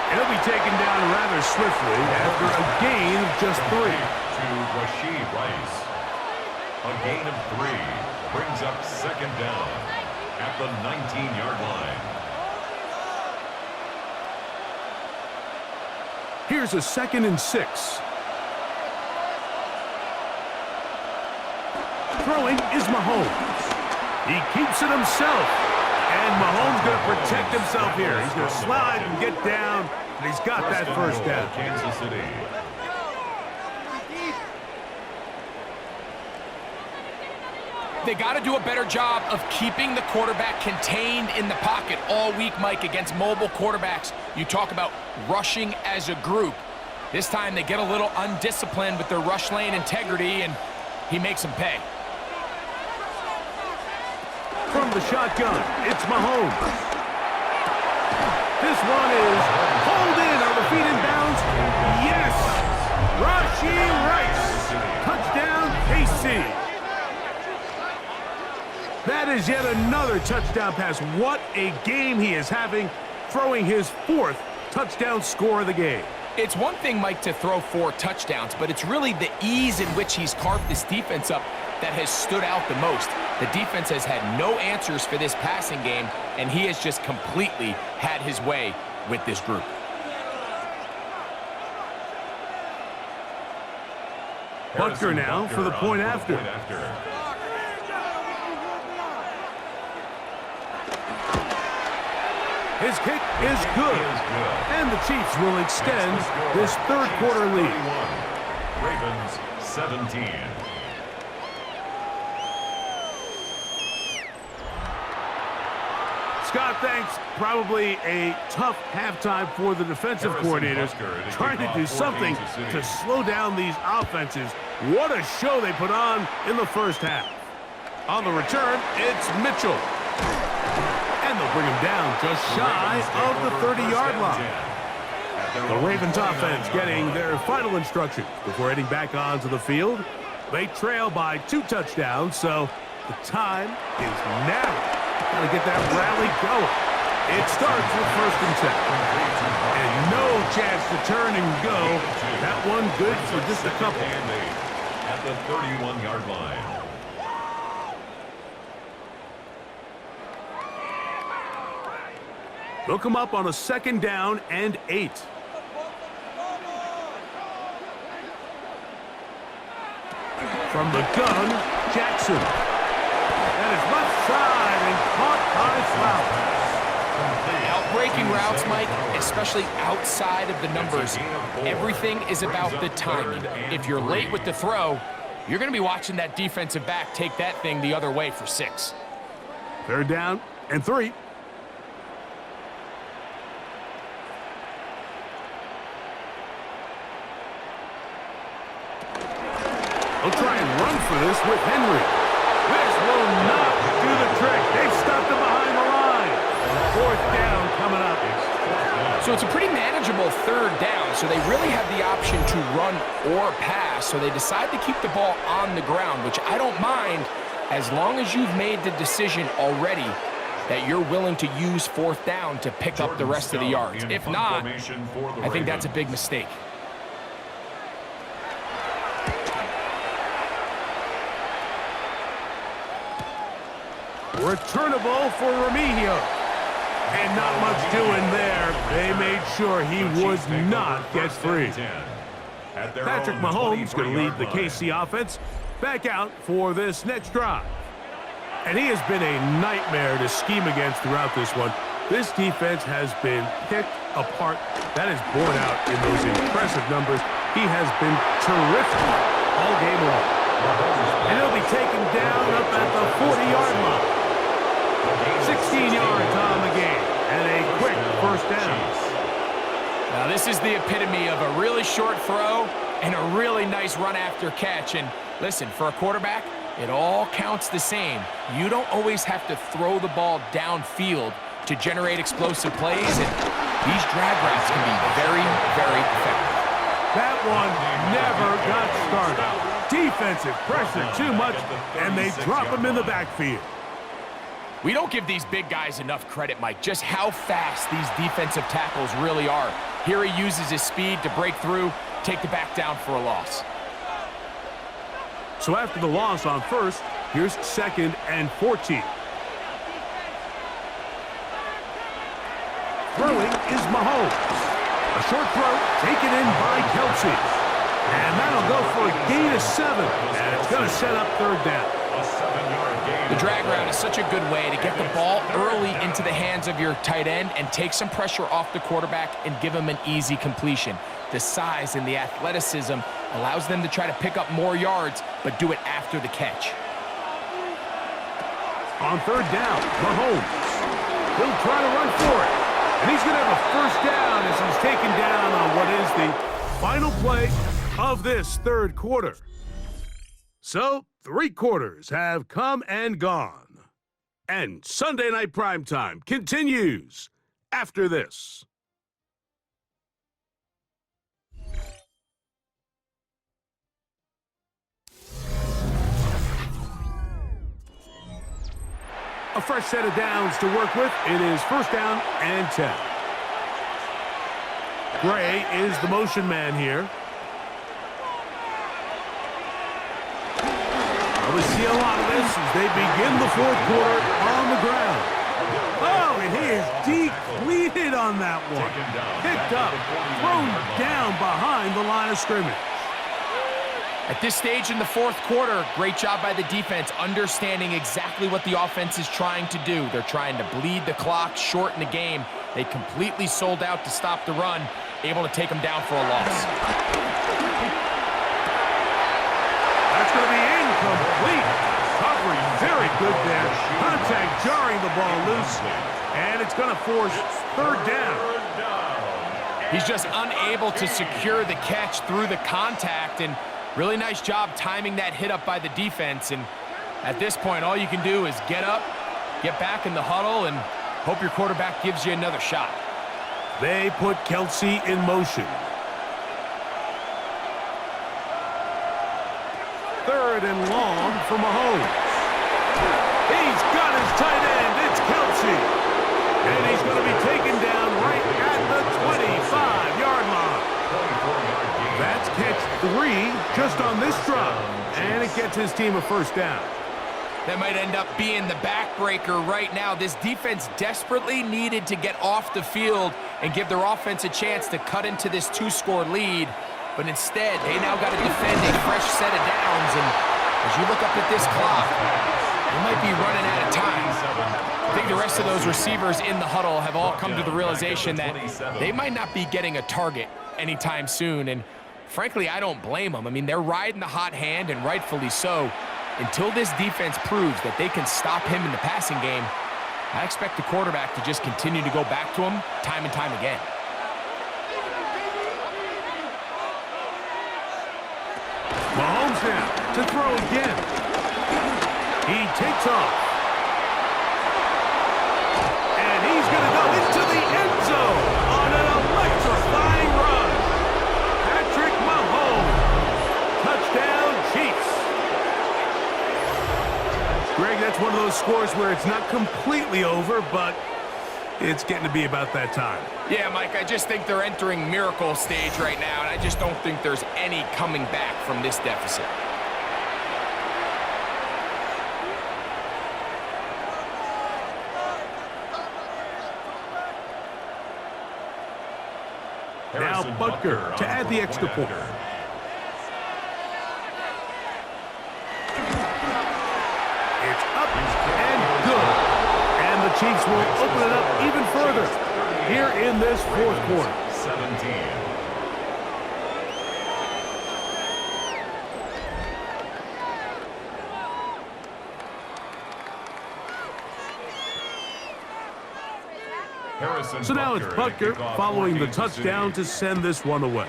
He'll be taken down rather swiftly after a gain of just 3. To Rashid Rice. A gain of 3 brings up second down at the 19-yard line. Here's a 2nd and 6. Throwing is Mahomes. He keeps it himself. And Mahomes going to protect himself here. He's going to slide and get down, and he's got that first down. Kansas City. They got to do a better job of keeping the quarterback contained in the pocket all week, Mike, against mobile quarterbacks. You talk about rushing as a group. This time they get a little undisciplined with their rush lane integrity, and he makes them pay. From the shotgun, it's Mahomes. This one is pulled in on the feet in bounds. Yes! Rashee Rice. Touchdown, KC. That is yet another touchdown pass. What a game he is having, throwing his 4th touchdown score of the game. It's one thing, Mike, to throw 4 touchdowns, but it's really the ease in which he's carved this defense up that has stood out the most. The defense has had no answers for this passing game, and he has just completely had his way with this group. Butker now for the point after. His kick is good. And the Chiefs will extend this 3rd quarter lead. Ravens 17. Scott, thanks. Probably a tough halftime for the defensive coordinators, trying to do something to slow down these offenses. What a show they put on in the first half. On the return, it's Mitchell. And they'll bring him down just shy of the 30-yard line. The Ravens offense getting their final instructions before heading back onto the field. They trail by 2 touchdowns, so the time is now. Got to get that rally going. It starts with 1st and 10. And no chance to turn and go. That one good for just a couple. At the 31-yard line. They'll come up on a 2nd down and 8. From the gun, Jackson. And his left side and caught by Flowers. Out-breaking routes, Mike, especially outside of the numbers, everything is about the timing. If you're late with the throw, you're going to be watching that defensive back take that thing the other way for 6. 3rd down and 3. They'll try and run for this with Henry. This will not do the trick. They've stopped him behind the line. 4th down coming up. So it's a pretty manageable 3rd down, so they really have the option to run or pass, so they decide to keep the ball on the ground, which I don't mind as long as you've made the decision already that you're willing to use 4th down to pick up the rest of the yards. If not, I think that's a big mistake. Returnable for Remigio. And not much doing there. They made sure he would not get free. Patrick Mahomes going to lead the KC offense back out for this next drive. And he has been a nightmare to scheme against throughout this one. This defense has been picked apart. That is borne out in those impressive numbers. He has been terrific all game long. And he'll be taken down up at the 40-yard line. 16 yards on the game, and a quick 1st down. Now, this is the epitome of a really short throw and a really nice run after catch. And listen, for a quarterback, it all counts the same. You don't always have to throw the ball downfield to generate explosive plays, and these drag routes can be very, very effective. That one never got started. Defensive pressure too much, and they drop him in the backfield. We don't give these big guys enough credit, Mike, just how fast these defensive tackles really are. Here he uses his speed to break through, take the back down for a loss. So after the loss on 1st, here's 2nd and 14. Throwing is Mahomes. A short throw taken in by Kelsey. And that'll go for a gain of 7. And it's going to set up 3rd down. The drag route is such a good way to get the ball early into the hands of your tight end and take some pressure off the quarterback and give him an easy completion. The size and the athleticism allows them to try to pick up more yards, but do it after the catch. On 3rd down, Mahomes. He'll try to run for it. And he's going to have a 1st down as he's taken down on what is the final play of this 3rd quarter. So, 3 quarters have come and gone. And Sunday Night Primetime continues after this. A fresh set of downs to work with. It is first down and 10. Gray is the motion man here. We see a lot of this as they begin the fourth quarter on the ground. Oh, and he is depleted on that one. Picked up, thrown down behind the line of scrimmage. At this stage in the fourth quarter, great job by the defense, understanding exactly what the offense is trying to do. They're trying to bleed the clock, shorten the game. They completely sold out to stop the run, able to take them down for a loss. That's going to be incomplete. Coverage very good there. Contact jarring the ball loose, and it's going to force third down. He's just unable to secure the catch through the contact, and really nice job timing that hit up by the defense. And at this point, all you can do is get up, get back in the huddle, and hope your quarterback gives you another shot. They put Kelsey in motion. Third and long for Mahomes. He's got his tight end. It's Kelsey. And he's going to be taken down right at the 25-yard line. That's catch 3 just on this drive. And it gets his team a first down. That might end up being the backbreaker right now. This defense desperately needed to get off the field and give their offense a chance to cut into this 2-score lead. But instead, they now got to defend a fresh set of downs. And as you look up at this clock, they might be running out of time. I think the rest of those receivers in the huddle have all come to the realization that they might not be getting a target anytime soon. And frankly, I don't blame them. I mean, they're riding the hot hand, and rightfully so. Until this defense proves that they can stop him in the passing game, I expect the quarterback to just continue to go back to him time and time again. Mahomes now to throw again. He takes off. And he's going to go into the end zone on an electrifying run. Patrick Mahomes. Touchdown, Chiefs. Greg, that's one of those scores where it's not completely over, but it's getting to be about that time. Yeah, Mike, I just think they're entering miracle stage right now, and I just don't think there's any coming back from this deficit. Now Butker to add the extra point. It's up and good. And the Chiefs will open it up even further here in this fourth quarter. 17. So now it's Butker following the touchdown to send this one away.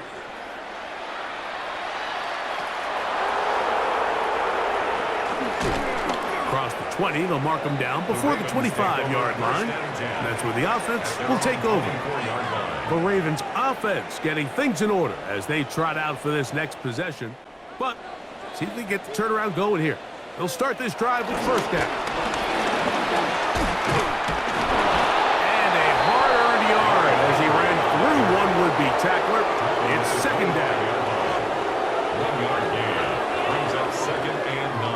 Across the 20, they'll mark him down before the 25-yard line. And that's where the offense will take over. The Ravens offense getting things in order as they trot out for this next possession. But see if they get the turnaround going here. They'll start this drive with first down. And a hard-earned yard as he ran through one would-be tackler. It's second down. 1-yard gain brings up second and 9.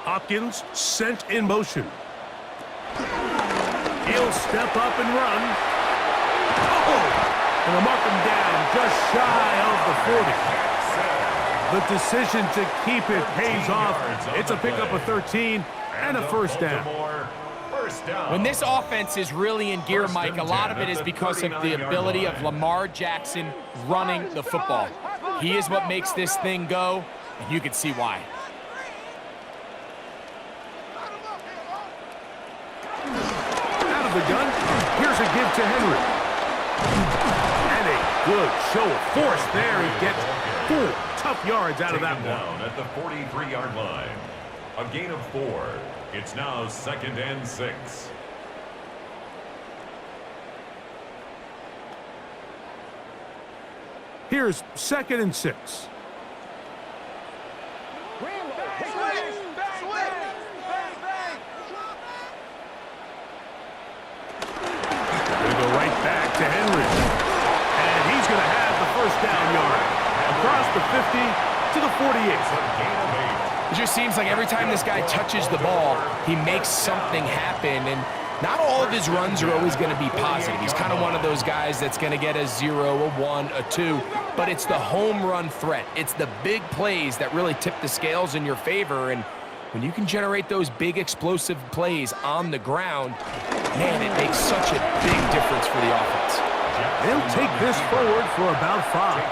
Hopkins sent in motion. He'll step up and run. Oh! And they'll mark him down just shy of the 40. The decision to keep it pays off. It's a pickup of 13 and a first down. When this offense is really in gear, Mike, a lot of it is because of the ability of Lamar Jackson running the football. He is what makes this thing go, and you can see why. Out of the gun, here's a give to Henry. Good show of force there. He gets 4 tough yards out of that one. Down at the 43-yard line. A gain of 4. It's now 2nd and 6. Here's 2nd and 6. Right back to Henry. And he's going to have the first down yard. Across the 50 to the 48. It just seems like every time this guy touches the ball, he makes something happen. And not all of his runs are always going to be positive. He's kind of one of those guys that's going to get a 0, a 1, a 2. But it's the home run threat. It's the big plays that really tip the scales in your favor. And when you can generate those big explosive plays on the ground, man, it makes such a big difference for the offense. They'll take this forward for about 5.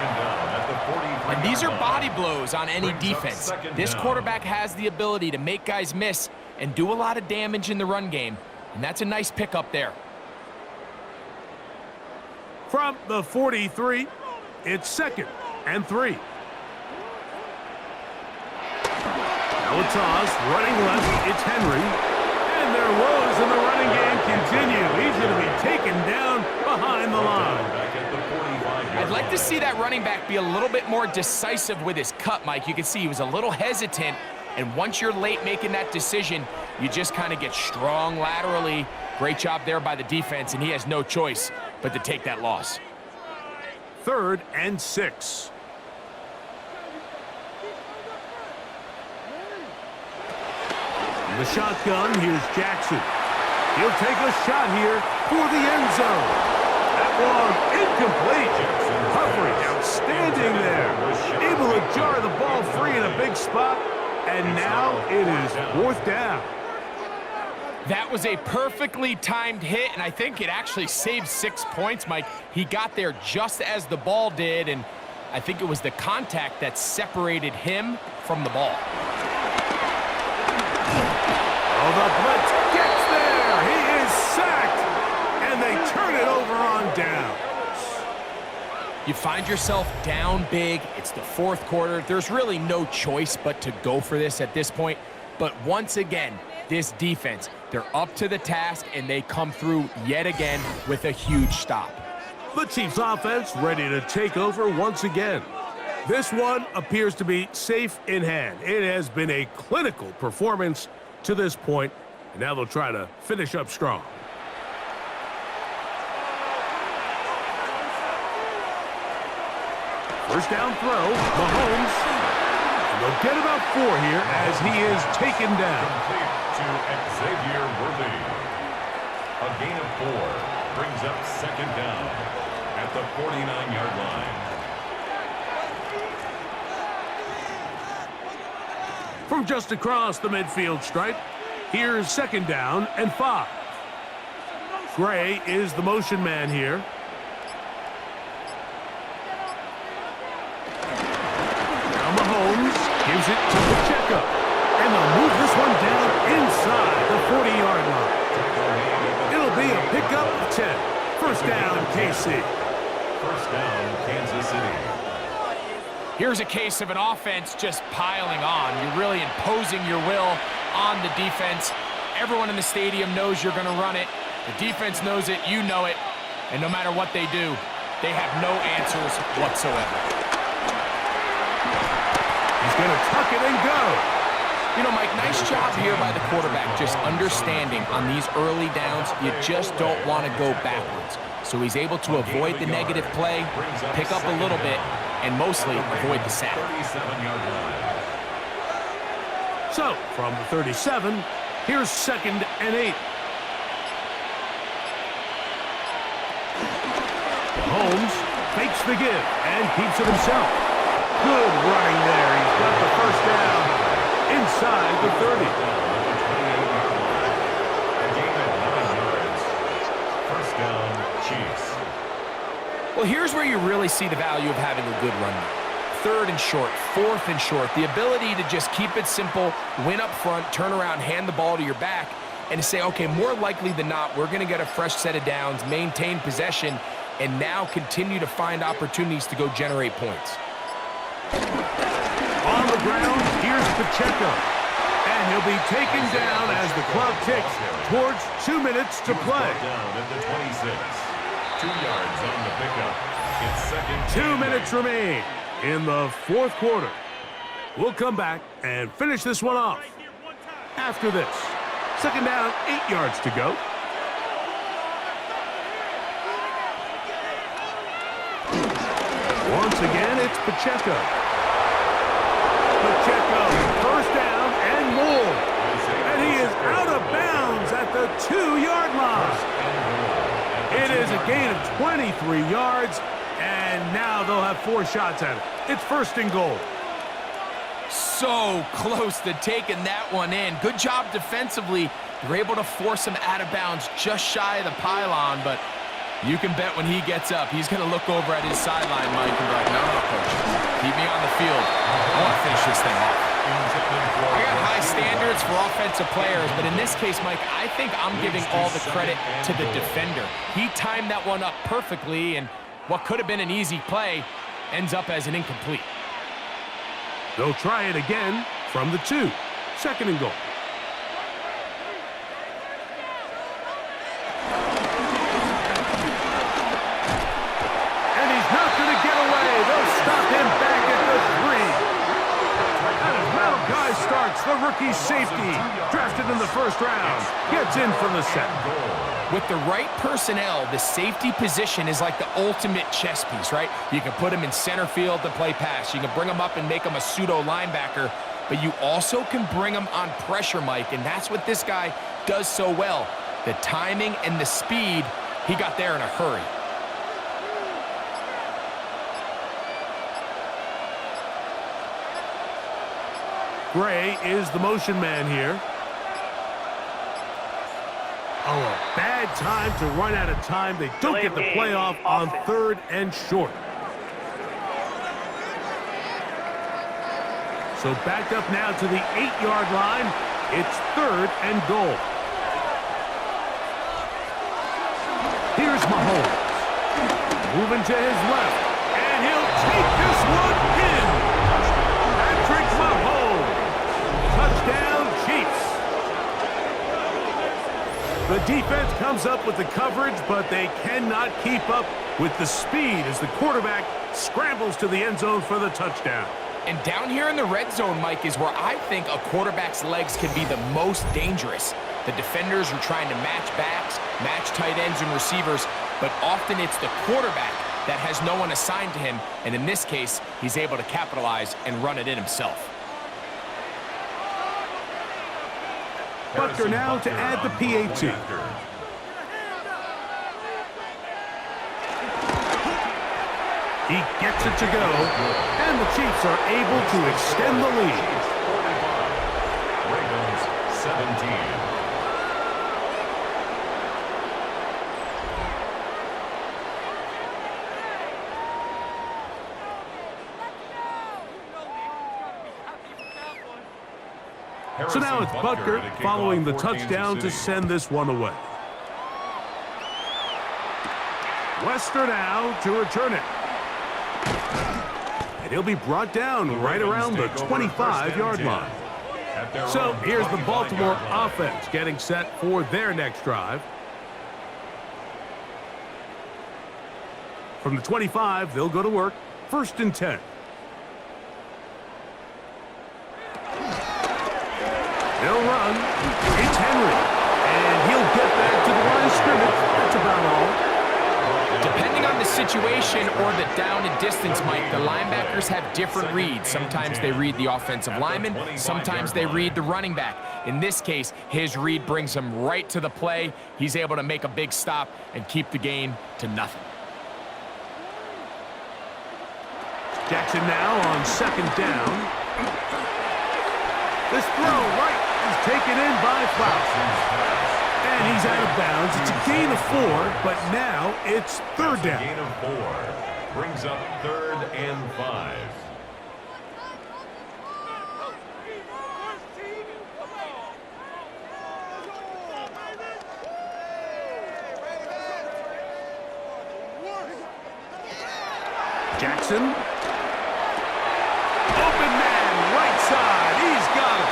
And these are body blows on any defense. This quarterback has the ability to make guys miss and do a lot of damage in the run game. And that's a nice pickup there. From the 43, it's 2nd and 3. Now a toss, running left, it's Henry. And their woes in the running game continue. He's going to be taken down behind the line. I'd like to see that running back be a little bit more decisive with his cut, Mike. You can see he was a little hesitant, and once you're late making that decision, you just kind of get strong laterally. Great job there by the defense, and he has no choice but to take that loss. 3rd and 6. In the shotgun, here's Jackson. He'll take a shot here for the end zone. That one incomplete. Humphrey outstanding there. Able to jar the ball free in a big spot. And now it is 4th down. That was a perfectly timed hit, and I think it actually saved 6 points, Mike. He got there just as the ball did, and I think it was the contact that separated him from the ball. Oh, the blitz gets there. He is sacked, and they turn it over on down. You find yourself down big. It's the 4th quarter. There's really no choice but to go for this at this point. But once again, this defense, they're up to the task, and they come through yet again with a huge stop. The Chiefs offense ready to take over once again. This one appears to be safe in hand. It has been a clinical performance to this point, and now they'll try to finish up strong. First down throw, Mahomes. And they'll get about 4 here as he is taken down. Complete to Xavier Worthy. A gain of 4 brings up 2nd down at the 49-yard line. From just across the midfield stripe, here's 2nd down and 5. Gray is the motion man here. Now Mahomes gives it to Pacheco. And they'll move this one down inside the 40-yard line. It'll be a pickup of 10. First down, KC. First down, Kansas City. Here's a case of an offense just piling on. You're really imposing your will on the defense. Everyone in the stadium knows you're going to run it. The defense knows it, you know it. And no matter what they do, they have no answers whatsoever. He's going to tuck it and go. You know, Mike, nice job here by the quarterback, just understanding on these early downs, you just don't want to go backwards. So he's able to avoid the negative play, pick up a little bit, and mostly avoid the sack. So, from the 37, here's 2nd and 8. Holmes fakes the give and keeps it himself. Good running there. He's got the first down inside the 30. First down, Chiefs. Well, here's where you really see the value of having a good run game. 3rd and short, 4th and short. The ability to just keep it simple, win up front, turn around, hand the ball to your back, and to say, okay, more likely than not, we're going to get a fresh set of downs, maintain possession, and now continue to find opportunities to go generate points. On the ground, here's Pacheco. And he'll be taken down as the clock ticks towards 2 minutes to play. Down at the 26. 2 yards on the pickup. It's second. 2 minutes remain in the fourth quarter. We'll come back and finish this one off after this. Second down, 8 yards to go. Once again, it's Pacheco. Pacheco, first down and more. And he is out of bounds at the 2-yard line. It is a gain of 23 yards, and now they'll have 4 shots at it. It's first and goal. So close to taking that one in. Good job defensively. You're able to force him out of bounds just shy of the pylon, but you can bet when he gets up, he's going to look over at his sideline, Mike, and be like, no, coach, keep me on the field. I want to finish this thing off. I got high standards for offensive players, but in this case, Mike, I think I'm giving all the credit to the defender. He timed that one up perfectly, and what could have been an easy play ends up as an incomplete. They'll try it again from the 2. Second and goal. And he's not going to get away. They'll stop him back at the 3. And as Malachi starts, the rookie safety, drafted in the first round, gets in for the second goal. With the right personnel, the safety position is like the ultimate chess piece, right? You can put him in center field to play pass. You can bring him up and make him a pseudo linebacker, but you also can bring him on pressure, Mike, and that's what this guy does so well. The timing and the speed, he got there in a hurry. Gray is the motion man here. Oh, a bad time to run out of time. They don't get the play off on 3rd and short. So back up now to the 8-yard line. It's 3rd and goal. Here's Mahomes. Moving to his left. And he'll take this one in. Patrick Mahomes. Touchdown, Chiefs. The defense comes up with the coverage, but they cannot keep up with the speed as the quarterback scrambles to the end zone for the touchdown. And down here in the red zone, Mike, is where I think a quarterback's legs can be the most dangerous. The defenders are trying to match backs, match tight ends and receivers, but often it's the quarterback that has no one assigned to him, and in this case, he's able to capitalize and run it in himself. Butker now to add the PAT. He gets it to go, and the Chiefs are able to extend the lead. Ravens 17. So now it's Butker following the touchdown to send this one away. Wester now to return it. And he'll be brought down right around the 25-yard line. So here's the Baltimore offense getting set for their next drive. From the 25, they'll go to work. 1st and 10. They'll run. It's Henry. And he'll get back to the line of scrimmage. That's about all. Depending on the situation or the down and distance, Mike, the linebackers have different reads. Sometimes they read the offensive lineman. Sometimes they read the running back. In this case, his read brings him right to the play. He's able to make a big stop and keep the gain to nothing. Jackson now on 2nd down. This throw right is taken in by Flowers. And he's out of bounds. It's a gain of 4, but now it's 3rd down. Gain of 4 brings up 3rd and 5. Olsen. Open man, right side. He's got it.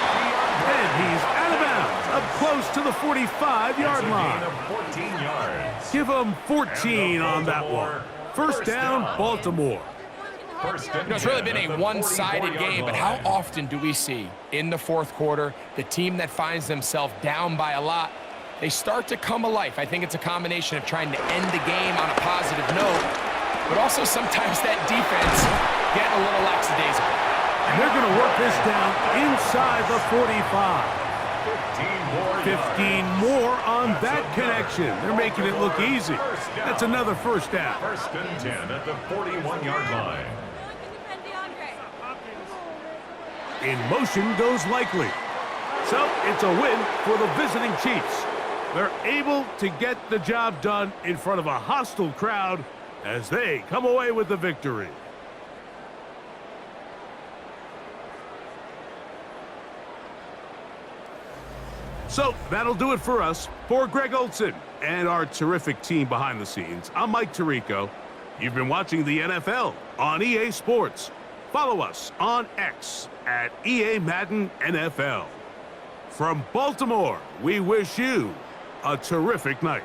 And he's out of bounds, up close to the 45-yard line. Gain of 14 yards. Give them 14 on that one. First down, Baltimore. It's really been a one-sided game, but how often do we see in the fourth quarter the team that finds themselves down by a lot, they start to come alive? I think it's a combination of trying to end the game on a positive note, but also sometimes that defense getting a little lackadaisical. And they're going to work this down inside the 45. 15 more on that connection. They're making it look easy. That's another first down. First and 10 at the 41-yard line. In motion goes Likely. So it's a win for the visiting Chiefs. They're able to get the job done in front of a hostile crowd as they come away with the victory. So that'll do it for us. For Greg Olsen and our terrific team behind the scenes, I'm Mike Tirico. You've been watching the NFL on EA Sports. Follow us on X at EA Madden NFL. From Baltimore, we wish you a terrific night.